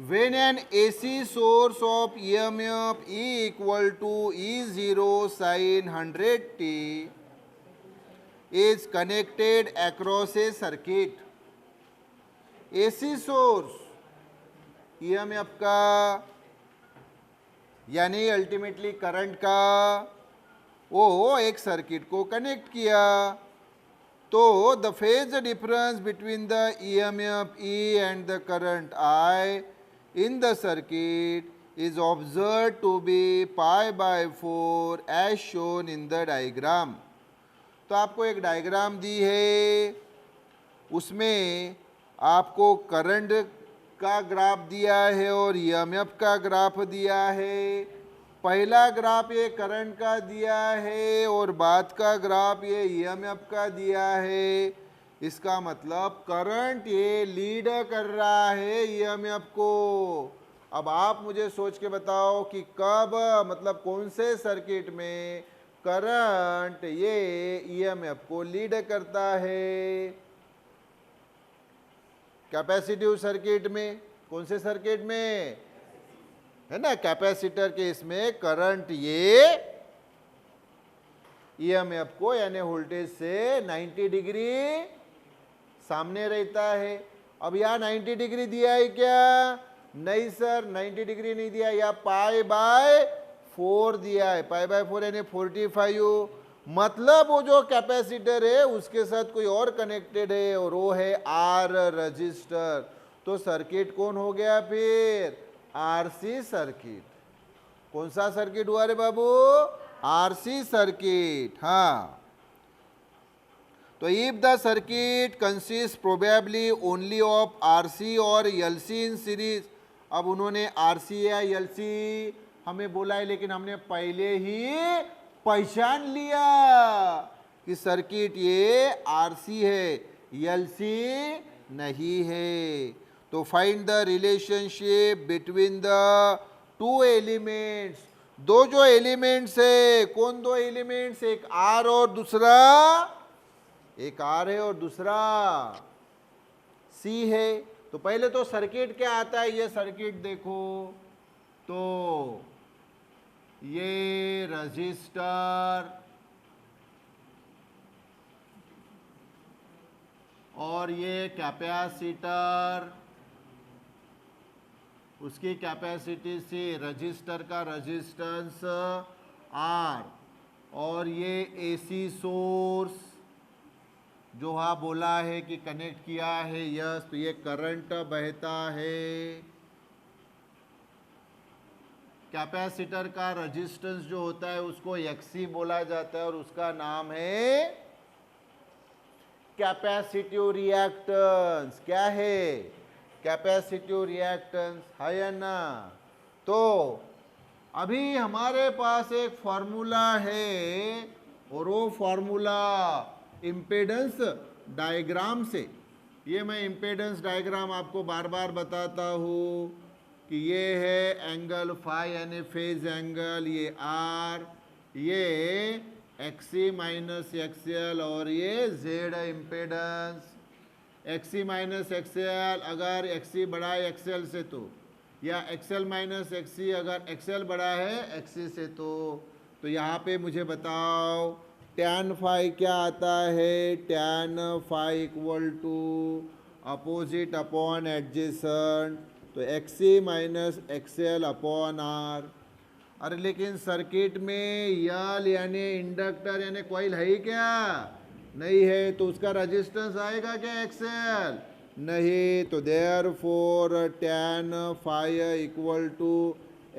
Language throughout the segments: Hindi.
when an AC source of EMF E equal to E0 sin 100t is connected across a circuit. AC source EMF का यानी अल्टीमेटली करंट का वो एक सर्किट को कनेक्ट किया, तो the phase difference between the EMF E and the current I in the circuit is observed to be pi by 4 as shown in the diagram. तो आपको एक डायग्राम दी है, उसमें आपको करंट का ग्राफ दिया है और EMF का ग्राफ दिया है। पहला ग्राफ ये करंट का दिया है और बाद का ग्राफ ये EMF का दिया है। इसका मतलब करंट ये लीड कर रहा है EMF को। अब आप मुझे सोच के बताओ कि कब, मतलब कौन से सर्किट में करंट ये EMF को लीड करता है? कैपेसिटिव सर्किट में। कौन से सर्किट में? है ना, कैपेसिटर के इसमें करंट ये EMF को यानी वोल्टेज से 90 डिग्री सामने रहता है। अब यहाँ 90 डिग्री दिया है क्या? नहीं सर, 90 डिग्री नहीं दिया, या पाई बाय 4 दिया है। पाई बाय 4 यानी 45। मतलब वो जो कैपेसिटर है उसके साथ कोई और कनेक्टेड है और वो है आर रजिस्टर। तो सर्किट कौन हो गया फिर? RC circuit. कौन सा सर्किट हुआ रे बाबू? RC circuit. हाँ, तो if the circuit consist probably only of RC और एलसी इन सीरीज। अब उन्होंने आरसी या एलसी हमें बोला है, लेकिन हमने पहले ही पहचान लिया कि सर्किट ये आरसी है, एलसी नहीं है। तो find the relationship between the two elements. दो जो एलिमेंट्स है, कौन दो एलिमेंट्स? एक आर और दूसरा, एक आर है और दूसरा सी है। तो पहले तो सर्किट क्या आता है, ये सर्किट देखो, तो ये रजिस्टर और ये कैपेसिटर, उसकी कैपेसिटी से रजिस्टर का रेजिस्टेंस आर, और ये एसी सोर्स जो हाँ बोला है कि कनेक्ट किया है यस, तो ये करंट बहता है। कैपेसिटर का रेजिस्टेंस जो होता है उसको एक्सी बोला जाता है और उसका नाम है कैपेसिटिव रिएक्टेंस। क्या है? कैपेसिटिव रिएक्टेंस है ना। तो अभी हमारे पास एक फॉर्मूला है और वो फॉर्मूला इम्पेडेंस डायग्राम से, ये मैं इम्पेडेंस डायग्राम आपको बार बार बताता हूँ कि ये है एंगल फाई यानी फेज एंगल, ये आर, ये एक्सी माइनस एक्सएल और ये Z impedance. XC minus XL अगर एक्सी बड़ा है एक्सएल से तो, या एक्सएल माइनस एक्सी अगर एक्सएल बड़ा है एक्सी से तो यहाँ पे मुझे बताओ टैन फाई क्या आता है? Tan phi equal to opposite upon adjacent, तो XC minus XL upon R. अरे लेकिन सर्किट में यल यानी इंडक्टर यानी कॉइल है ही क्या? नहीं है, तो उसका रेजिस्टेंस आएगा क्या एक्सएल? नहीं, तो therefore tan phi equal to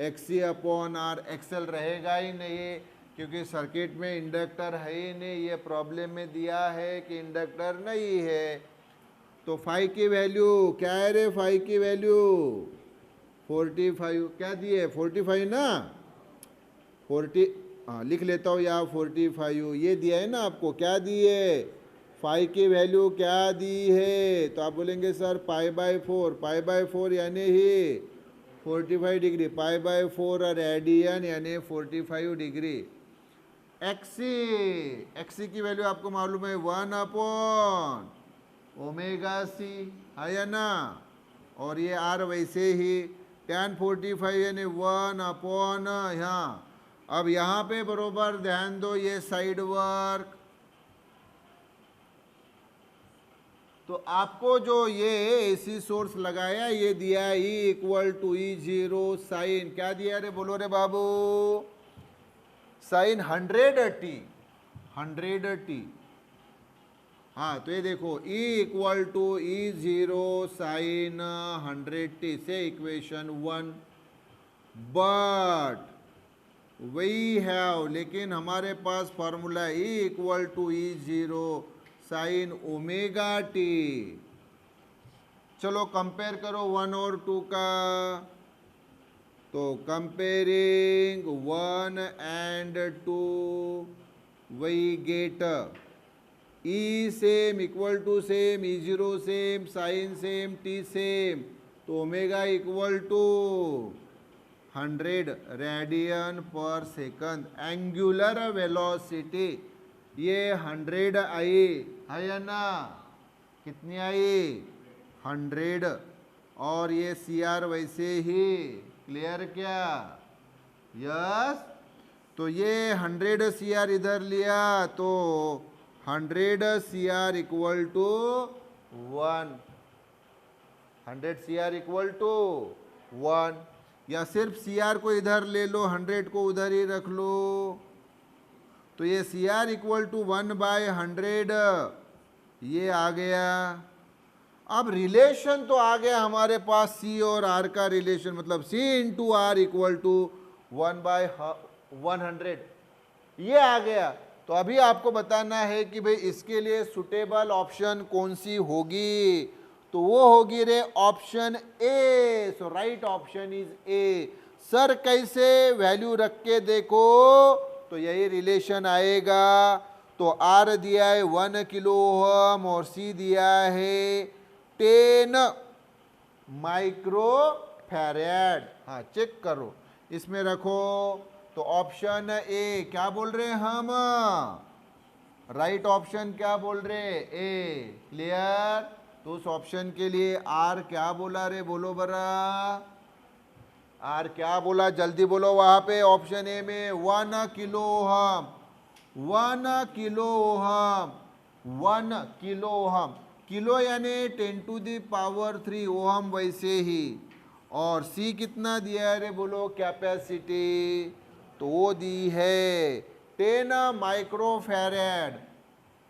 XC upon R. XL रहेगा ही नहीं क्योंकि सर्किट में इंडक्टर है ही नहीं। ये प्रॉब्लम में दिया है कि इंडक्टर नहीं है। तो फाई की वैल्यू क्या है रे? फाई की वैल्यू 45 क्या दिए? 45 ना, 40, हाँ लिख लेता हूँ यहाँ 45 ये दिया है ना आपको। क्या दिए? फाई की वैल्यू क्या दी है? तो आप बोलेंगे sir pi by 4। Pi by 4 यानी ही 45 डिग्री, पाई बाय 4 और रेडियन यानी 45 डिग्री। एक्सी की वैल्यू आपको मालूम है 1 अपॉन ओमेगा सी, है या ना। और ये आर वैसे ही tan 45 यानी 1/, यहाँ अब यहाँ पे बरोबर ध्यान दो, ये साइड वर्क, तो आपको जो ये एसी सोर्स लगाया ये दिया है E = E0 साइन, क्या दिया रे, बोलो रे बाबू, साइन 100t, 100t। हाँ तो ये देखो E = E0 साइन 100t से इक्वेशन 1, बट वी हैव, लेकिन हमारे पास formula E = E0 sine omega T. चलो कंपेयर करो 1 और 2 का, तो comparing 1 and 2 we get E same equal to same, E0 same, sine same, T same, तो ओमेगा = 100 रेडियन पर सेकंड। एंगुलर वेलोसिटी ये 100 आई है ना, कितनी आई, 100, और ये CR वैसे ही, क्लियर क्या, यस। तो ये 100 CR इधर लिया तो 100 CR = 1, 100 CR = 1, या सिर्फ CR को इधर ले लो, 100 को उधर ही रख लो, तो ये CR = 1/100 ये आ गया। अब रिलेशन तो आ गया हमारे पास, C और R का रिलेशन, मतलब C × R = 1/100 ये आ गया। तो अभी आपको बताना है कि भाई इसके लिए सुटेबल ऑप्शन कौन सी होगी, तो वो होगी रे option A. So right option is A. Sir कैसे, वैल्यू रख के देखो तो यही रिलेशन आएगा। तो R दिया है 1 किलो ओहम और C दिया है 10 माइक्रो फैराड। हाँ चेक करो, इसमें रखो, तो ऑप्शन ए क्या बोल रहे हैं हम, राइट ऑप्शन क्या बोल रहे, ए, क्लियर। तो उस ऑप्शन के लिए R क्या बोला रे, बोलो बरा, R क्या बोला, जल्दी बोलो वहां पे ऑप्शन ए में, 1 kilo ohm, 1 kilo ohm, 1 kilo ohm, kilo यानी 10⁻³ ओहम वैसे ही, और C कितना दिया है रे, बोलो कैपेसिटी, तो वो दी है 10 माइक्रोफैराड,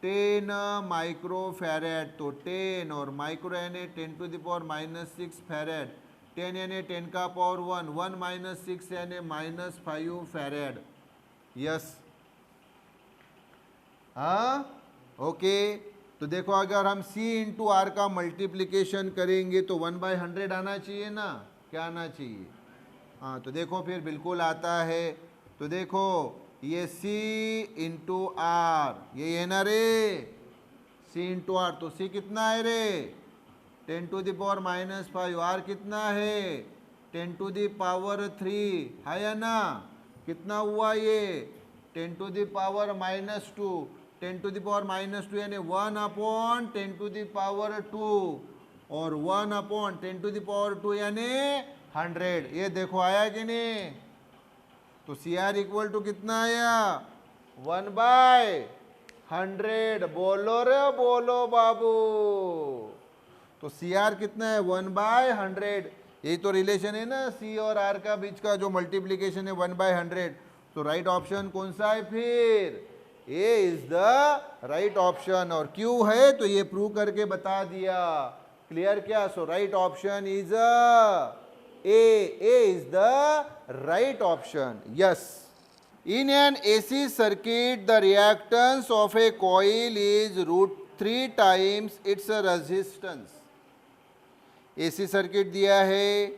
10 माइक्रोफैराड, तो 10 और माइक्रो यानी 10⁻⁻6 फैराड, 10 यानी 10 का पावर 1, 1 - 6 यानी -5 फैराड, यस। हाँ ओके, तो देखो अगर हम C × R का मल्टीप्लिकेशन करेंगे तो 1/100 आना चाहिए ना, क्या आना चाहिए, हाँ तो देखो फिर बिल्कुल आता है। तो देखो ये C × R, ये है ना रे, C × R, तो C कितना है रे, 10⁻⁻5, R कितना है 10⁻³ है या ना, कितना हुआ ये 10⁻⁻2, 10⁻⁻2 यानी 1/10⁻², और 1/10⁻² यानी 100, ये देखो आया कि नहीं। तो CR = कितना आया, 1/100, बोलो रे बोलो बाबू। तो CR कितना है, 1/100, यही तो रिलेशन है ना C और R का बीच का, जो मल्टीप्लीकेशन है 1/100। तो राइट ऑप्शन कौन सा है फिर, ए इज द राइट ऑप्शन, और क्यों है तो ये प्रूव करके बता दिया, क्लियर क्या। So right option is A is the right option, yes. In an AC circuit, the reactance of a coil is √3 times its resistance. AC circuit दिया है,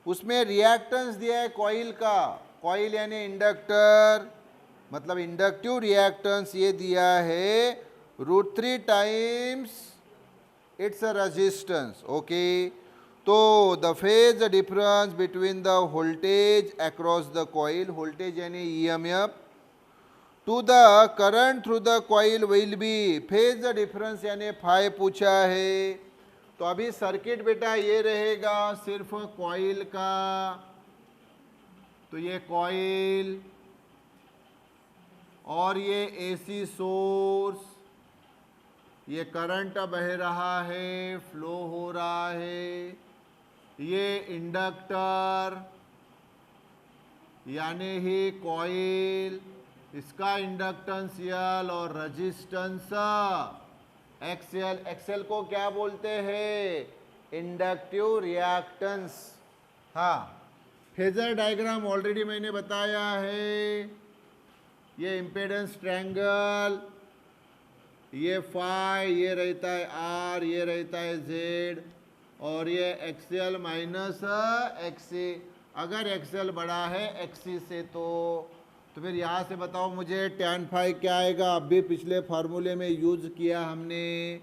उसमें रिएक्टेंस दिया है कॉइल का, कॉइल यानी इंडक्टर, मतलब इंडक्टिव रिएक्टेंस ये दिया है √3 टाइम्स इट्स रेजिस्टेंस, ओके। तो the phase difference between the voltage across the coil, voltage यानी EMF, to the current through the coil will be, phase difference यानी फाई पूछा है, तो तो अभी सर्किट बेटा ये रहेगा सिर्फ कॉइल का, तो ये कॉइल और ये एसी सोर्स, ये करंट बह रहा है, फ्लो हो रहा है, ये इंडक्टर यानी ही कॉइल, इसका इंडक्टेंस L और रेजिस्टेंस XL। XL को क्या बोलते हैं? Inductive reactance. हाँ, फेजर डायग्राम ऑलरेडी मैंने बताया है। ये इम्पेडेंस ट्रायंगल, ये फाई, ये रहता है R, ये रहता है Z, और ये XL माइनस XC। अगर XL बड़ा है XC से तो फिर यहाँ से बताओ मुझे tan फाई क्या आएगा? अब भी पिछले फार्मूले में यूज किया हमने,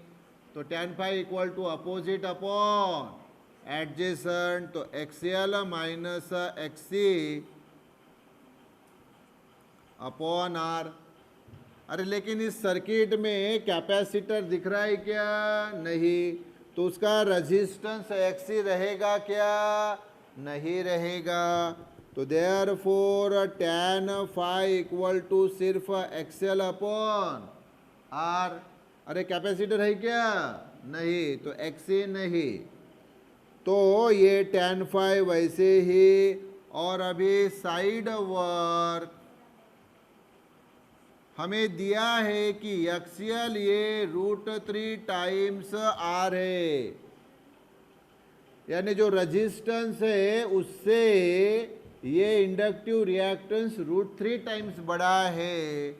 तो tan phi equal to opposite upon adjacent, तो XL minus XC upon R। अरे लेकिन इस सर्किट में कैपेसिटर दिख रहा है क्या? नहीं, तो उसका रेजिस्टेंस XC रहेगा क्या? नहीं रहेगा। तो therefore tan phi equal to सिर्फ XL अपॉन R। अरे कैपेसिटर है क्या? नहीं, तो XC नहीं, तो ये tan फाई वैसे ही। और अभी साइड वर्क हमें दिया है कि XL ये √3 टाइम्स R है, यानी जो रेजिस्टेंस है उससे ये इंडक्टिव रिएक्टेंस √3 टाइम्स बड़ा है।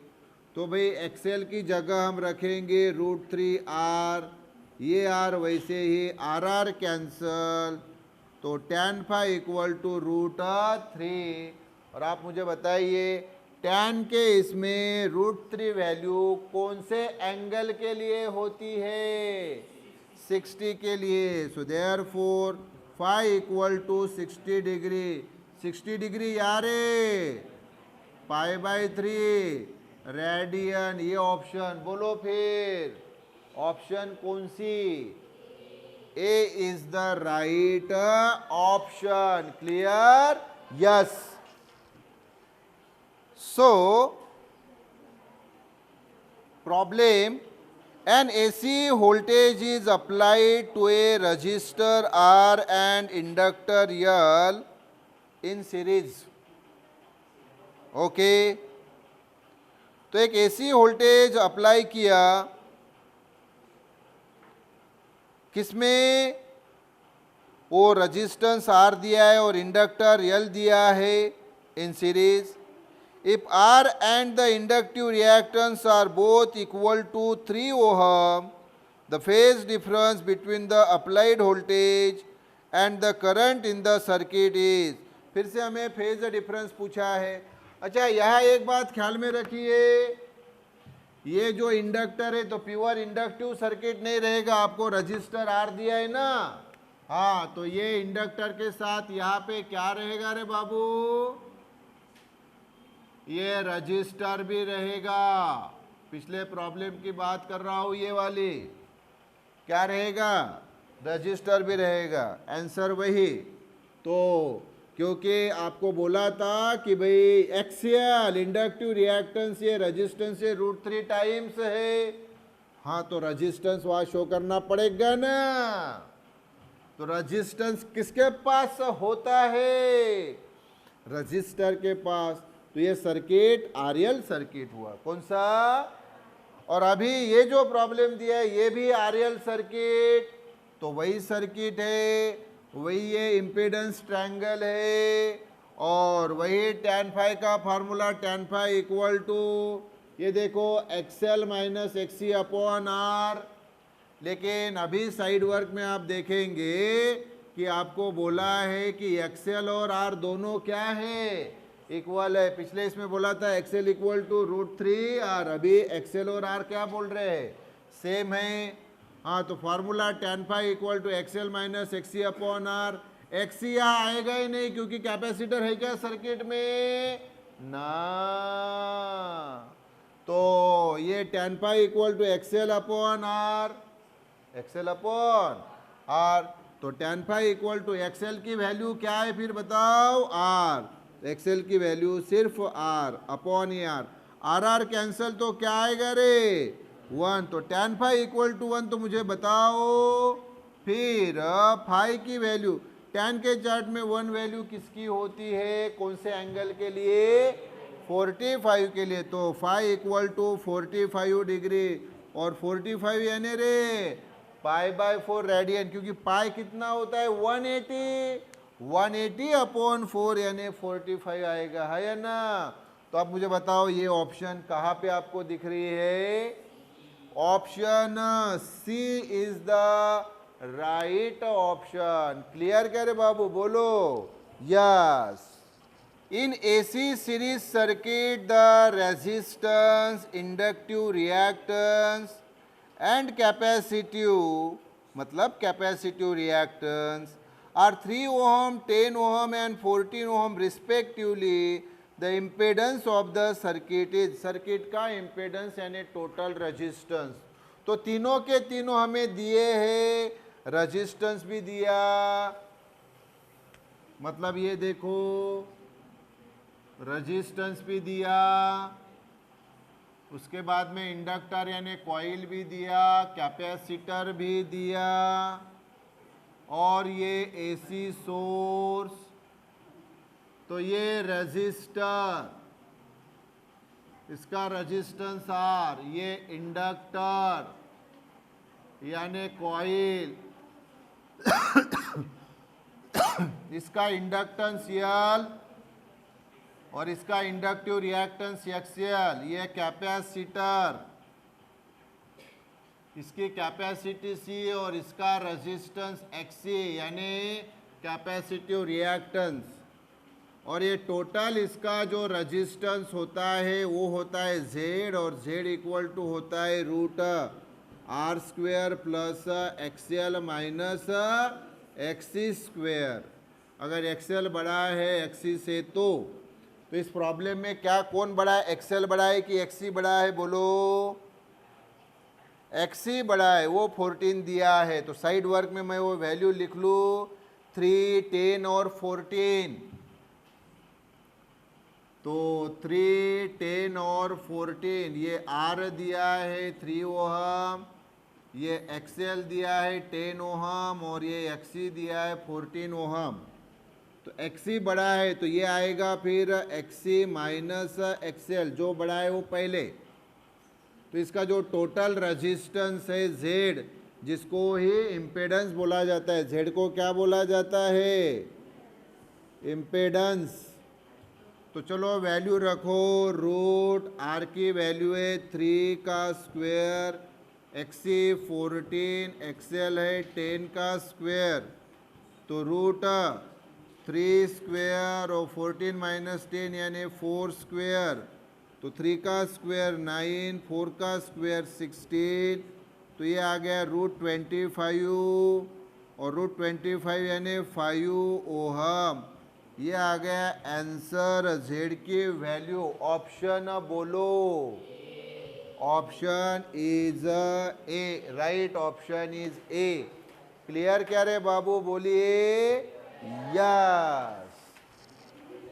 तो भाई XL की जगह हम रखेंगे √3R, ये R वैसे ही RR कैंसल, तो tan फाई इक्वल टू √3। और आप मुझे बताइए tan के इसमें √3 वैल्यू कौन से एंगल के लिए होती है? 60 के लिए। So therefore phi equal to 60 degree. 60 degree यार π/3 रेडियन, ये ऑप्शन बोलो फिर, ऑप्शन कौन सी? A is the right option. Clear? Yes. So problem, an AC voltage is applied to a resistor R and inductor L in series. Okay, तो एक AC वोल्टेज अप्लाई किया, किसमें? वो रेजिस्टेंस R दिया है और इंडक्टर L दिया है in series. If R and the inductive reactance are both equal to 3 ohm, the phase difference between the applied voltage and the current in the circuit is। फिर से हमें फेज डिफरेंस पूछा है। अच्छा, यहाँ एक बात ख्याल में रखिए, ये जो इंडक्टर है तो प्योर इंडक्टिव सर्किट नहीं रहेगा, आपको रजिस्टर R दिया है ना। हाँ, तो ये इंडक्टर के साथ यहाँ पे क्या रहेगा रे बाबू? ये रजिस्टर भी रहेगा। पिछले प्रॉब्लम की बात कर रहा हूं, ये वाली क्या रहेगा? रजिस्टर भी रहेगा। आंसर वही। तो क्योंकि आपको बोला था कि भाई एक्सियल इंडक्टिव रिएक्टेंस ये रेजिस्टेंस से √3 टाइम्स है। हाँ, तो रेजिस्टेंस वहां शो करना पड़ेगा ना। तो रेजिस्टेंस किसके पास होता है? रजिस्टर के पास। तो ये सर्किट RL सर्किट हुआ। कौन सा? और अभी ये जो प्रॉब्लम दिया है ये भी RL सर्किट, तो वही सर्किट है, वही ये इम्पीडेंस ट्रायंगल है, और वही tan फाई का formula, tan phi equal to ये देखो XL minus XC upon R। लेकिन अभी साइड वर्क में आप देखेंगे कि आपको बोला है कि XL और R दोनों क्या है? इक्वल है। पिछले इसमें बोला था XL इक्वल टू √3 और अभी XL और R क्या बोल रहे हैं? सेम है। हाँ, तो formula tan phi equal to XL minus XC upon R। XC यहाँ आएगा ही नहीं क्योंकि कैपेसिटर है क्या सर्किट में? ना। तो ये tan phi equal to XL upon R, XL upon R. तो tan phi equal to XL की वैल्यू क्या है फिर बताओ, आर। एक्सएल की वैल्यू सिर्फ R upon A R. R R cancel तो क्या आएगा रे, 1। तो tan phi इक्वल टू 1 तो मुझे बताओ फिर फाई की वैल्यू, tan के चार्ट में 1 वैल्यू किसकी होती है, कौन से एंगल के लिए, 45 के लिए। तो फाई इक्वल टू 45 डिग्री, और 45 यानी रे पाई बाय 4 रेडियन, क्योंकि पाई कितना होता है 180 अपॉन 4 यानी 45 आएगा, है या ना। तो अब मुझे बताओ ये ऑप्शन कहाँ पे आपको दिख रही है, option C is the right option. Clear क्या रे बाबू, बोलो yes. In AC series circuit, the resistance, inductive reactance and capacitive, मतलब capacitive reactance are 3 ohm, 10 ohm and 14 ohm respectively. The impedance of the circuit is, circuit का impedance यानी total resistance। तो तीनों के तीनों हमें दिए हैं, resistance भी दिया, मतलब ये देखो रेजिस्टेंस भी दिया, उसके बाद में इंडक्टर यानी कॉइल भी दिया, कैपेसिटर भी दिया, और ये एसी सोर्स। तो ये रेजिस्टर, इसका रेजिस्टेंस आर, ये इंडक्टर यानी कॉइल, इसका इंडक्टेंस यल और इसका इंडक्टिव रिएक्टेंस एक्सएल। ये कैपेसिटर, इसकी कैपेसिटी सी और इसका रेजिस्टेंस एक्सी यानी कैपेसिटिव रिएक्टेंस। और ये टोटल इसका जो रेजिस्टेंस होता है वो होता है जेड, और जेड इक्वल टू होता है root R square plus XL minus XC square. अगर एक्सएल बड़ा है एक्सी से तो इस प्रॉब्लम में क्या कौन बड़ा है, एक्सएल बड़ा है कि एक्सी बड़ा है, बोलो एक्सी बड़ा है, वो 14 दिया है। तो साइड वर्क में मैं वो वैल्यू लिख लूँ 3, 10 और 14। तो 3, 10 और 14, ये आर दिया है 3 ओहम, ये एक्सएल दिया है 10 ओहम, और ये एक्सी दिया है 14 ओहम। तो एक्सी बड़ा है तो ये आएगा फिर एक्सी माइनस एक्सएल, जो बड़ा है वो पहले। तो इसका जो टोटल रेजिस्टेंस है जेड, जिसको ही इम्पेडेंस बोला जाता है, जेड को क्या बोला जाता है, इम्पेडेंस। तो चलो वैल्यू रखो, रूट आर की वैल्यू है 3 का स्क्वायर, एक्सी 14, एक्सएल है 10 का स्क्वायर। तो रूट 3 स्क्वायर और 14 माइनस 10 यानी 4 स्क्वायर। तो 3 का स्क्वायर 9, 4 का स्क्वायर 16। तो ये आ गया रूट 25, और रूट 25 यानी 5 ओहम। ये आ गया आंसर, जेड की वैल्यू। ऑप्शन बोलो, option is A, right option is A. Clear क्या रे बाबू, बोलिए या।